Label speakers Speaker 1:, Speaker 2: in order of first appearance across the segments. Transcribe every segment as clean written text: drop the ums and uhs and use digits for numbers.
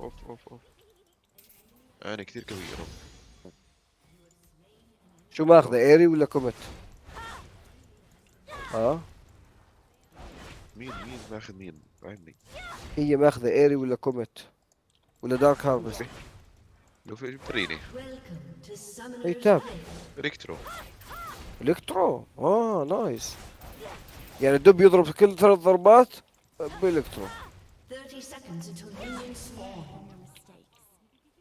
Speaker 1: اوف اوف اوف. انا كثير قوية.
Speaker 2: شو ماخذه،
Speaker 1: اوف.
Speaker 2: ايري ولا كوميت؟ اه
Speaker 1: مين ماخذ مين فاهمني؟
Speaker 2: هي ماخذه ايري ولا كوميت ولا دارك هارفست؟
Speaker 1: لوفي. لوفي بريني.
Speaker 3: Welcome to
Speaker 2: هي
Speaker 3: Summoner's
Speaker 2: تاب.
Speaker 3: Rift.
Speaker 1: الكترو.
Speaker 2: الكترو، نايس. يعني الدب يضرب كل 3 ضربات بالكترو.
Speaker 3: 30 seconds until minions spawn.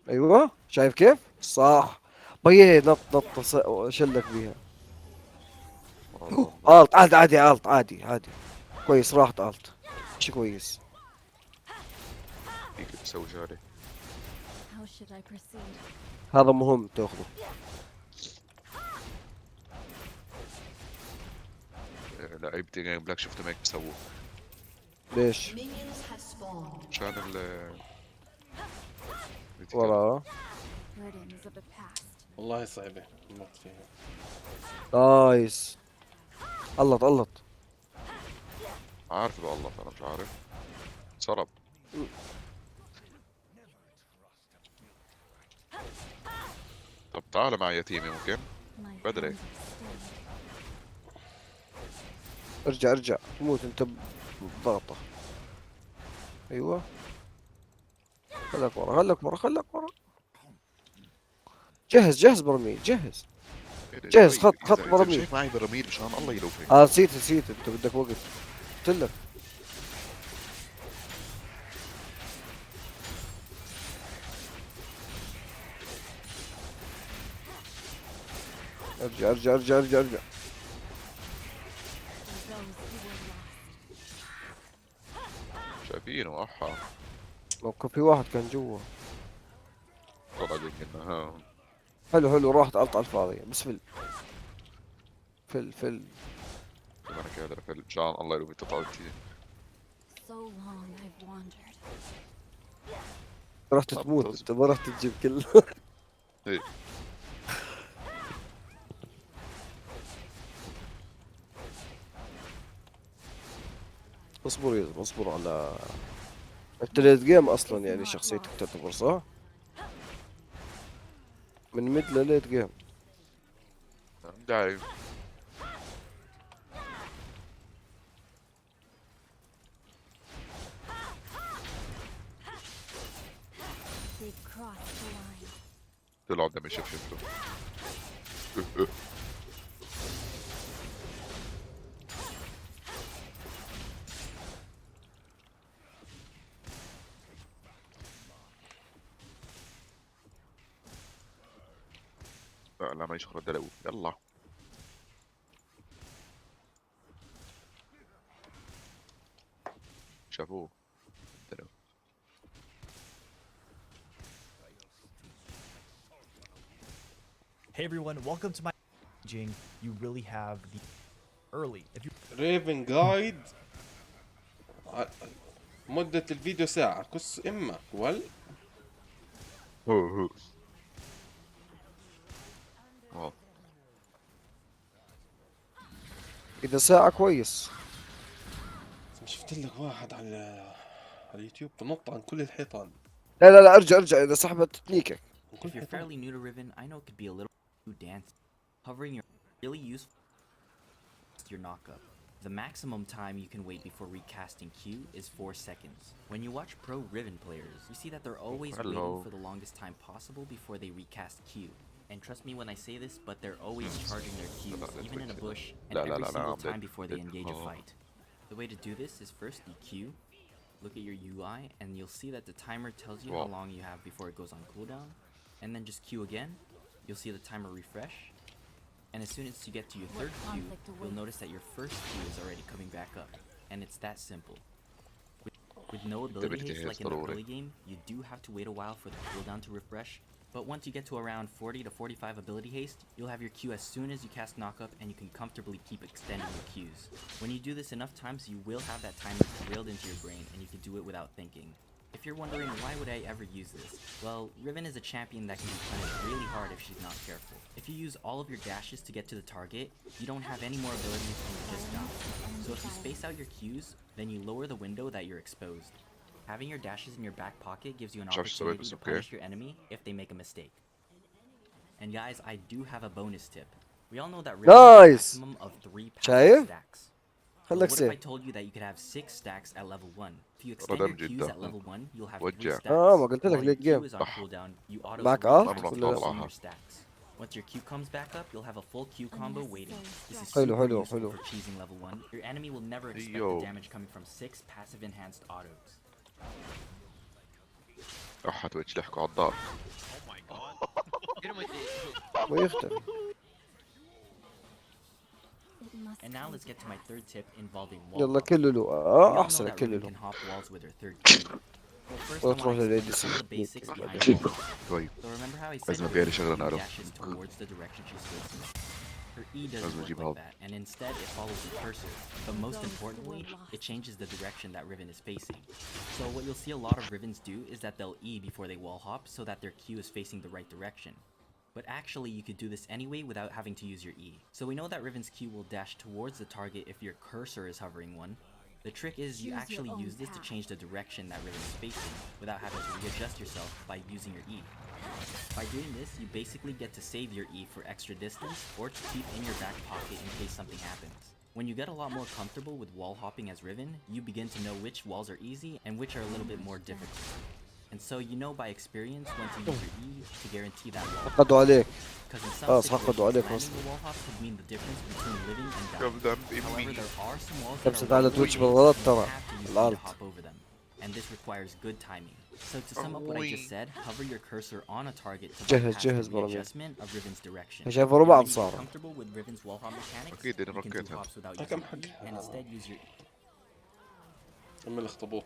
Speaker 2: ايوه شايف كيف؟ صح. بيه نط شلك بيها.
Speaker 1: والله.
Speaker 2: الت عادي عادي، الت عادي عادي. كويس راحت الت. شي كويس.
Speaker 1: فيك تسوي جاري.
Speaker 4: How should I proceed?
Speaker 2: هذا مهم تاخذه.
Speaker 1: لعيبتي جيم بلاك شفتهم هيك بسووا.
Speaker 2: ليش؟
Speaker 3: Minions have spawned.
Speaker 1: عشان
Speaker 2: وراه.
Speaker 4: Burdens of the past.
Speaker 5: والله صعبة نط فيها.
Speaker 2: نايس. الله.
Speaker 1: عارف والله انا مش عارف. سرب. طب تعال مع يتيمي ممكن.
Speaker 4: My
Speaker 1: بدري.
Speaker 4: hands are steady.
Speaker 2: ارجع تموت انت بضغطه. ايوه. خلك ورا. جهز برميل جهز. جهز خط
Speaker 1: إذا
Speaker 2: برميل.
Speaker 1: مشيت معي برميل مشان الله يلوفي.
Speaker 2: نسيت انت بدك وقت. قلت لك. ارجع.
Speaker 4: For those who were lost.
Speaker 1: شايفينه احا.
Speaker 2: لو كان في واحد كان جوا.
Speaker 1: طلع كنا ها.
Speaker 2: حلو راحت الت على الفاضية بس فل.
Speaker 1: انا قادر في مشان الله يلوفي تطلعتي.
Speaker 4: So long I've wandered.
Speaker 2: رحت
Speaker 1: طب
Speaker 2: تموت
Speaker 1: تصبر.
Speaker 2: انت، ما رحت تجيب كل.
Speaker 1: ايه.
Speaker 2: اصبروا على. انت ليت جيم اصلا يعني شخصيتك تعتبر صح؟ من ميد لليت جيم.
Speaker 1: داعي.
Speaker 4: They've crossed the line.
Speaker 1: طلع قدامي شفته. لا ما يشخر الدلو يلا. شافوه الدلو.
Speaker 6: Hey everyone, welcome to my Jing. You really have the early. If you
Speaker 5: ريفن جايد. مدة الفيديو ساعة كس امك
Speaker 1: هو. واو.
Speaker 2: اذا ساعة كويس.
Speaker 5: شفت لك واحد على اليوتيوب تنط عن كل الحيطان.
Speaker 2: لا ارجع اذا سحبت تنيكك.
Speaker 5: عن كل
Speaker 7: If you're
Speaker 5: الحيطان.
Speaker 7: fairly new to Riven, I know it could be a little too dance. Hovering your really useful your knockup. The maximum time you can wait before recasting Q is 4 seconds. When you watch pro Riven players, you see that they're always
Speaker 1: Hello.
Speaker 7: waiting for the longest time possible before they recast Q. And trust me when I say this, but they're always charging their Qs, even in a bush, and every single time before they engage a fight. The way to do this is first you Q, look at your UI, and you'll see that the timer tells you how
Speaker 1: Wow.
Speaker 7: long you have before it goes on cooldown. And then just Q again, you'll see the timer refresh. And as soon as you get to your third Q, you'll notice that your first Q is already coming back up. And it's that simple. With no ability haste like in the early game, you do have to wait a while for the cooldown to refresh. But once you get to around 40 to 45 ability haste, you'll have your Q as soon as you cast knockup and you can comfortably keep extending your Qs. When you do this enough times, you will have that timer drilled into your brain and you can do it without thinking. If you're wondering why would I ever use this, well, Riven is a champion that can be punished really hard if she's not careful. If you use all of your dashes to get to the target, you don't have any more abilities and you just die. So if you space out your Qs, then you lower the window that you're exposed. Having your dashes in your back pocket gives you an
Speaker 1: مش عارف اشتغل
Speaker 7: opportunity
Speaker 1: بس
Speaker 7: to
Speaker 1: اوكي.
Speaker 7: punish your enemy if they make a mistake. And guys, I do have a bonus tip. We all know that Riven has a
Speaker 2: Nice.
Speaker 7: maximum of 3 passive
Speaker 2: شايف؟
Speaker 7: stacks. But
Speaker 2: خليك
Speaker 7: what if I
Speaker 2: سيف.
Speaker 7: told you that you could have 6 stacks at level 1? If you
Speaker 1: والله
Speaker 7: extend your
Speaker 1: دمج
Speaker 7: Qs
Speaker 1: جدا.
Speaker 7: at level 1, you'll have 3
Speaker 1: وجع.
Speaker 7: stacks.
Speaker 2: ما قلت لك
Speaker 7: While your
Speaker 2: late
Speaker 7: Q
Speaker 2: game.
Speaker 7: is on
Speaker 1: صح.
Speaker 7: cooldown, you auto
Speaker 2: معك
Speaker 7: switch
Speaker 2: art
Speaker 7: between
Speaker 2: ولا
Speaker 1: لا؟
Speaker 7: between your stacks. Once your Q comes back up, you'll have a full Q combo waiting. This is
Speaker 2: حلو
Speaker 7: super
Speaker 2: حلو
Speaker 7: useful
Speaker 2: حلو.
Speaker 7: for cheesing level 1. Your enemy will never expect
Speaker 1: Yo.
Speaker 7: the damage coming from 6 passive enhanced autos.
Speaker 1: تويتش لحقوا على الدار.
Speaker 8: Oh my god. Get him with it.
Speaker 2: ويختفي.
Speaker 4: It must
Speaker 7: And now
Speaker 4: come
Speaker 7: let's
Speaker 4: to
Speaker 7: get to my
Speaker 4: pass.
Speaker 7: third tip involving wall
Speaker 2: يلا
Speaker 7: hopping.
Speaker 2: كله له.
Speaker 7: We all know
Speaker 2: احسن
Speaker 7: that
Speaker 2: كله
Speaker 7: Riven
Speaker 2: له.
Speaker 7: can hop walls with her third Q. Well, first I
Speaker 2: ولا تروح
Speaker 7: want to explain
Speaker 2: للADC.
Speaker 7: some of the basics
Speaker 2: ليك.
Speaker 7: behind wall hopping.
Speaker 1: طيب
Speaker 7: So remember how I said
Speaker 1: لازم
Speaker 7: her
Speaker 1: أبيع لي
Speaker 7: E
Speaker 1: شغلة
Speaker 7: Q
Speaker 1: نعرف.
Speaker 7: dashes towards the direction she's facing? Her E doesn't
Speaker 1: لازم
Speaker 7: work
Speaker 1: أجيب
Speaker 7: like
Speaker 1: هاب.
Speaker 7: that, and instead it follows the cursor. But most
Speaker 4: Those who
Speaker 7: importantly,
Speaker 4: were lost.
Speaker 7: it changes the direction that Riven is facing. So what you'll see a lot of Rivens do is that they'll E before they wall hop so that their Q is facing the right direction. But actually you could do this anyway without having to use your E. So we know that Riven's Q will dash towards the target if your cursor is hovering one. The trick is you
Speaker 4: Choose your
Speaker 7: actually
Speaker 4: own
Speaker 7: use this to
Speaker 4: path.
Speaker 7: change the direction that Riven is facing without having to readjust yourself by using your E. By doing this, you basically get to save your E for extra distance or to keep in your back pocket in case something happens. When you get a lot more comfortable with wall hopping as Riven, you begin to know which walls are easy and which are a little bit more difficult. And so you know by experience when to use your E to guarantee that wall hop.
Speaker 2: حقدوا عليك.
Speaker 7: Because in some
Speaker 2: خلاص
Speaker 7: situations,
Speaker 2: حقدوا عليك
Speaker 7: landing
Speaker 2: أصلاً.
Speaker 7: the wall hop could mean the difference between living and dying.
Speaker 1: قبل
Speaker 7: However,
Speaker 1: بإمي.
Speaker 7: there are some walls that
Speaker 2: كبست
Speaker 7: are
Speaker 2: على
Speaker 7: way
Speaker 2: تويتش
Speaker 7: too
Speaker 2: بالغلط
Speaker 7: big, and you
Speaker 2: ترى.
Speaker 7: have to use E to
Speaker 2: العرض.
Speaker 7: hop over them. And this requires good timing. So to sum up what I just
Speaker 1: أبوي.
Speaker 7: said, hover your cursor on a target to
Speaker 2: جهز-
Speaker 7: bypass
Speaker 2: جهز
Speaker 7: the
Speaker 2: برامج.
Speaker 7: readjustment of Riven's direction.
Speaker 2: شايف
Speaker 7: And
Speaker 2: ربع
Speaker 7: when you get
Speaker 2: صار.
Speaker 7: comfortable with Riven's wall hop mechanics,
Speaker 1: أكيد
Speaker 7: you can do
Speaker 1: ركيتها.
Speaker 7: hops without
Speaker 5: كم
Speaker 7: using
Speaker 5: حق
Speaker 7: E, and instead use your
Speaker 5: أم الاخطبوط.